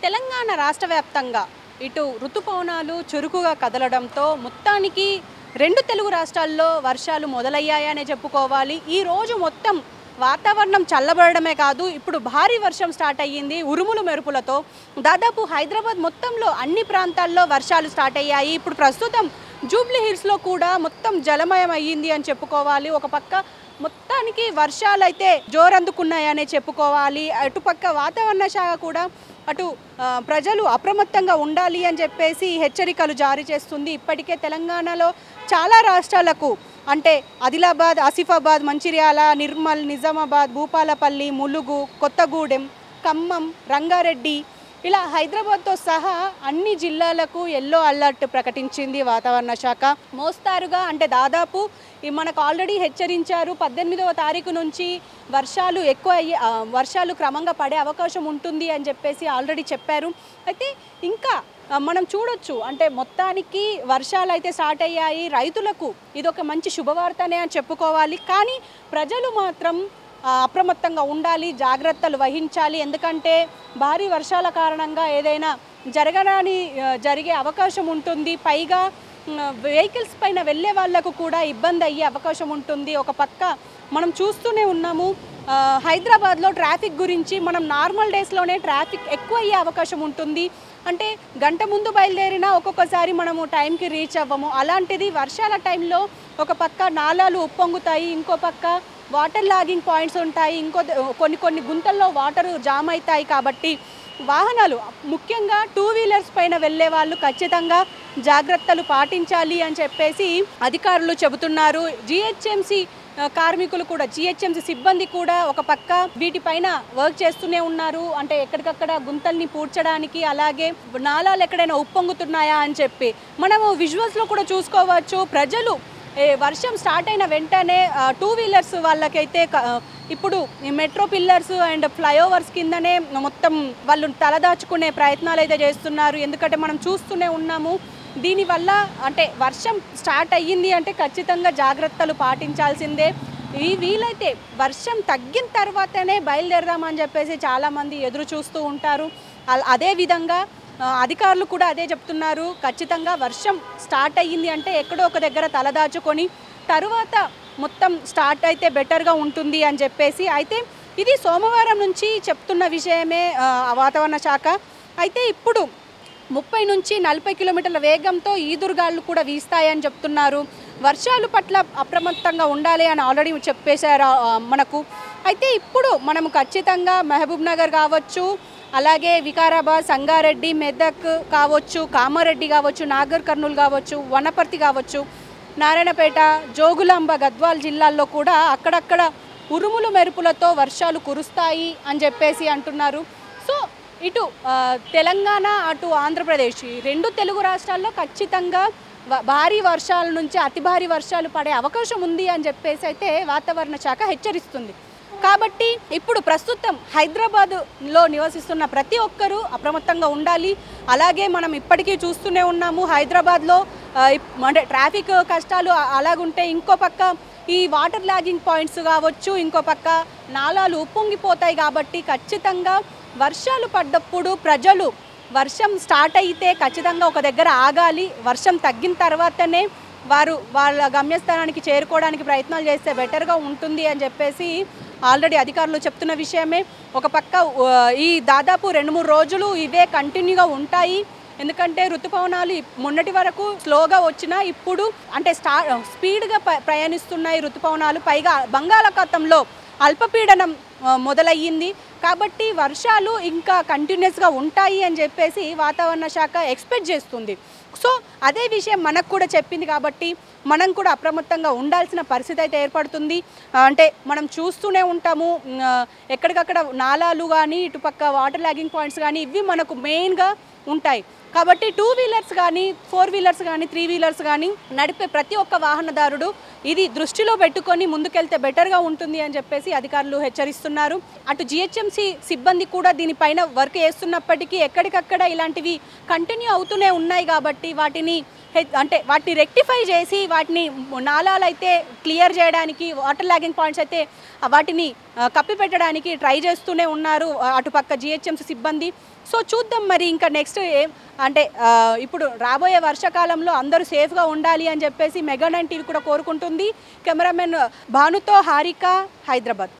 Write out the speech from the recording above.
తెలంగాణ రాష్ట్ర వ్యాప్తంగా ఇటు ఋతుపవనాలు చురుకుగా కదలడంతో మొత్తానికి రెండు తెలుగు రాష్ట్రాల్లో వర్షాలు మొదలయ్యాయనే చెప్పుకోవాలి. ఈ రోజు మొత్తం వాతావరణం చల్లబడడమే కాదు, ఇప్పుడు భారీ వర్షం స్టార్ట్ అయ్యింది ఉరుములు మెరుపులతో. దాదాపు హైదరాబాద్ మొత్తంలో అన్ని ప్రాంతాల్లో వర్షాలు స్టార్ట్ అయ్యాయి. ఇప్పుడు ప్రస్తుతం జూబ్లీ హిల్స్లో కూడా మొత్తం జలమయం అయ్యింది అని చెప్పుకోవాలి. ఒక పక్క మొత్తానికి వర్షాలు అయితే జోరందుకున్నాయనే చెప్పుకోవాలి. అటుపక్క వాతావరణ శాఖ కూడా అటు ప్రజలు అప్రమత్తంగా ఉండాలి అని చెప్పేసి హెచ్చరికలు జారీ చేస్తుంది. ఇప్పటికే తెలంగాణలో చాలా రాష్ట్రాలకు అంటే ఆదిలాబాద్, ఆసిఫాబాద్, మంచిర్యాల, నిర్మల్, నిజామాబాద్, భూపాలపల్లి, ములుగు, కొత్తగూడెం, ఖమ్మం, రంగారెడ్డి ఇలా హైదరాబాద్తో సహా అన్ని జిల్లాలకు ఎల్లో అలర్ట్ ప్రకటించింది వాతావరణ శాఖ. మోస్తారుగా అంటే దాదాపు మనకు ఆల్రెడీ హెచ్చరించారు 18వ తారీఖు నుంచి వర్షాలు ఎక్కువ వర్షాలు క్రమంగా పడే అవకాశం ఉంటుంది అని చెప్పేసి ఆల్రెడీ చెప్పారు. అయితే ఇంకా మనం చూడొచ్చు అంటే మొత్తానికి వర్షాలు అయితే స్టార్ట్ అయ్యాయి. రైతులకు ఇదొక మంచి శుభవార్తనే అని చెప్పుకోవాలి. కానీ ప్రజలు మాత్రం అప్రమత్తంగా ఉండాలి, జాగ్రత్తలు వహించాలి. ఎందుకంటే భారీ వర్షాల కారణంగా ఏదైనా జరిగే అవకాశం ఉంటుంది. పైగా వెహికల్స్ పైన వెళ్ళే వాళ్లకు కూడా ఇబ్బంది అయ్యే అవకాశం ఉంటుంది. ఒక పక్క మనం చూస్తూనే ఉన్నాము హైదరాబాద్లో ట్రాఫిక్ గురించి. మనం నార్మల్ డేస్లోనే ట్రాఫిక్ ఎక్కువ అయ్యే అవకాశం ఉంటుంది. అంటే గంట ముందు బయలుదేరినా ఒక్కొక్కసారి మనము టైంకి రీచ్ అవ్వము. అలాంటిది వర్షాల టైంలో ఒక పక్క నాలాలు ఉప్పొంగుతాయి, ఇంకో పక్క వాటర్ లాగింగ్ పాయింట్స్ ఉంటాయి, కొన్ని గుంతల్లో వాటర్ జామ్ అవుతాయి. కాబట్టి వాహనాలు ముఖ్యంగా 2 వీలర్స్ పైన వెళ్ళే వాళ్ళు ఖచ్చితంగా జాగ్రత్తలు పాటించాలి అని చెప్పేసి అధికారులు చెబుతున్నారు. జిహెచ్ఎంసి కార్మికులు కూడా, జిహెచ్ఎంసి సిబ్బంది కూడా ఒక పక్క వీటిపైన వర్క్ చేస్తూనే ఉన్నారు. అంటే ఎక్కడికక్కడ గుంతల్ని పూడ్చడానికి, అలాగే నాలాలు ఎక్కడైనా ఉప్పొంగుతున్నాయా అని చెప్పి మనము విజువల్స్లో కూడా చూసుకోవచ్చు. ప్రజలు వర్షం స్టార్ట్ అయిన వెంటనే 2 వీలర్స్ వాళ్ళకైతే ఇప్పుడు మెట్రో పిల్లర్స్ అండ్ ఫ్లైఓవర్స్ కిందనే మొత్తం వాళ్ళు తలదాచుకునే ప్రయత్నాలు అయితే చేస్తున్నారు. ఎందుకంటే మనం చూస్తూనే ఉన్నాము. దీనివల్ల అంటే వర్షం స్టార్ట్ అయ్యింది అంటే ఖచ్చితంగా జాగ్రత్తలు పాటించాల్సిందే. వీలైతే వర్షం తగ్గిన తర్వాతనే బయలుదేరదామని చెప్పేసి చాలామంది ఎదురు చూస్తూ ఉంటారు. అదేవిధంగా అధికారులు కూడా అదే చెప్తున్నారు. ఖచ్చితంగా వర్షం స్టార్ట్ అయ్యింది అంటే ఎక్కడో ఒక దగ్గర తలదాచుకొని తరువాత మొత్తం స్టార్ట్ అయితే బెటర్గా ఉంటుంది అని చెప్పేసి. అయితే ఇది సోమవారం నుంచి చెప్తున్న విషయమే వాతావరణ శాఖ. అయితే ఇప్పుడు 30 నుంచి 40 కిలోమీటర్ల వేగంతో ఈదురుగాళ్ళు కూడా వీస్తాయని చెప్తున్నారు. వర్షాలు పట్ల అప్రమత్తంగా ఉండాలి అని ఆల్రెడీ చెప్పేశారు మనకు. అయితే ఇప్పుడు మనము ఖచ్చితంగా మహబూబ్ నగర్ కావచ్చు, అలాగే వికారాబాద్, సంగారెడ్డి, మెదక్ కావచ్చు, కామారెడ్డి కావచ్చు, నాగర్ కర్నూలు కావచ్చు, వనపర్తి కావచ్చు, నారాయణపేట, జోగులాంబ, గద్వాల్ జిల్లాల్లో కూడా అక్కడక్కడ ఉరుములు మెరుపులతో వర్షాలు కురుస్తాయి అని చెప్పేసి అంటున్నారు. సో ఇటు తెలంగాణ అటు ఆంధ్రప్రదేశ్ రెండు తెలుగు రాష్ట్రాల్లో ఖచ్చితంగా భారీ వర్షాల నుంచి అతి భారీ వర్షాలు పడే అవకాశం ఉంది అని చెప్పేసి అయితే వాతావరణ శాఖ హెచ్చరిస్తుంది. కాబట్టి ఇప్పుడు ప్రస్తుతం హైదరాబాద్లో నివసిస్తున్న ప్రతి ఒక్కరూ అప్రమత్తంగా ఉండాలి. అలాగే మనం ఇప్పటికీ చూస్తూనే ఉన్నాము హైదరాబాద్లో అంటే ట్రాఫిక్ కష్టాలు అలాగుంటే ఇంకో పక్క ఈ వాటర్ లాగింగ్ పాయింట్స్ కావచ్చు, ఇంకో పక్క నాలాలు ఉప్పొంగిపోతాయి. కాబట్టి ఖచ్చితంగా వర్షాలు పడ్డప్పుడు ప్రజలు వర్షం స్టార్ట్ అయితే ఖచ్చితంగా ఒక దగ్గర ఆగాలి. వర్షం తగ్గిన తర్వాతనే వారు వాళ్ళ గమ్యస్థానానికి చేరుకోవడానికి ప్రయత్నాలు చేస్తే బెటర్గా ఉంటుంది అని చెప్పేసి ఆల్రెడీ అధికారులు చెప్తున్న విషయమే. ఒక పక్క ఈ దాదాపు 2-3 రోజులు ఇవే కంటిన్యూగా ఉంటాయి. ఎందుకంటే ఋతుపవనాలు మొన్నటి వరకు స్లోగా వచ్చినా ఇప్పుడు అంటే స్పీడ్గా ప్రయాణిస్తున్నాయి ఋతుపవనాలు. పైగా బంగాళాఖాతంలో అల్పపీడనం మొదలయ్యింది. కాబట్టి వర్షాలు ఇంకా కంటిన్యూస్గా ఉంటాయి అని చెప్పేసి వాతావరణ శాఖ ఎక్స్పెక్ట్ చేస్తుంది. సో అదే విషయం మనకు కూడా చెప్పింది. కాబట్టి మనం కూడా అప్రమత్తంగా ఉండాల్సిన పరిస్థితి అయితే ఏర్పడుతుంది. అంటే మనం చూస్తూనే ఉంటాము ఎక్కడికక్కడ నాలాలు కానీ, ఇటుపక్క వాటర్ లాగింగ్ పాయింట్స్ కానీ ఇవి మనకు మెయిన్గా ఉంటాయి. కాబట్టి 2 వీలర్స్ కానీ, 4 వీలర్స్ కానీ, 3 వీలర్స్ కానీ నడిపే ప్రతి ఒక్క వాహనదారుడు ఇది దృష్టిలో పెట్టుకొని ముందుకెళ్తే బెటర్గా ఉంటుంది అని చెప్పేసి అధికారులు హెచ్చరిస్తున్నారు. చేస్తున్నారు. అటు జిహెచ్ఎంసీ సిబ్బంది కూడా దీనిపైన వర్క్ చేస్తున్నప్పటికీ ఎక్కడికక్కడ ఇలాంటివి కంటిన్యూ అవుతూనే ఉన్నాయి. కాబట్టి వాటిని రెక్టిఫై చేసి వాటిని నాలాలు అయితే క్లియర్ చేయడానికి, వాటర్ లాగింగ్ పాయింట్స్ అయితే వాటిని కప్పిపెట్టడానికి ట్రై చేస్తూనే ఉన్నారు అటుపక్క జిహెచ్ఎంసీ సిబ్బంది. సో చూద్దాం మరి ఇంకా నెక్స్ట్ ఇప్పుడు రాబోయే వర్షాకాలంలో అందరూ సేఫ్గా ఉండాలి అని చెప్పేసి మెగా 9 టీవీ కూడా కోరుకుంటుంది. కెమెరామెన్ భానుతో హారిక, హైదరాబాద్.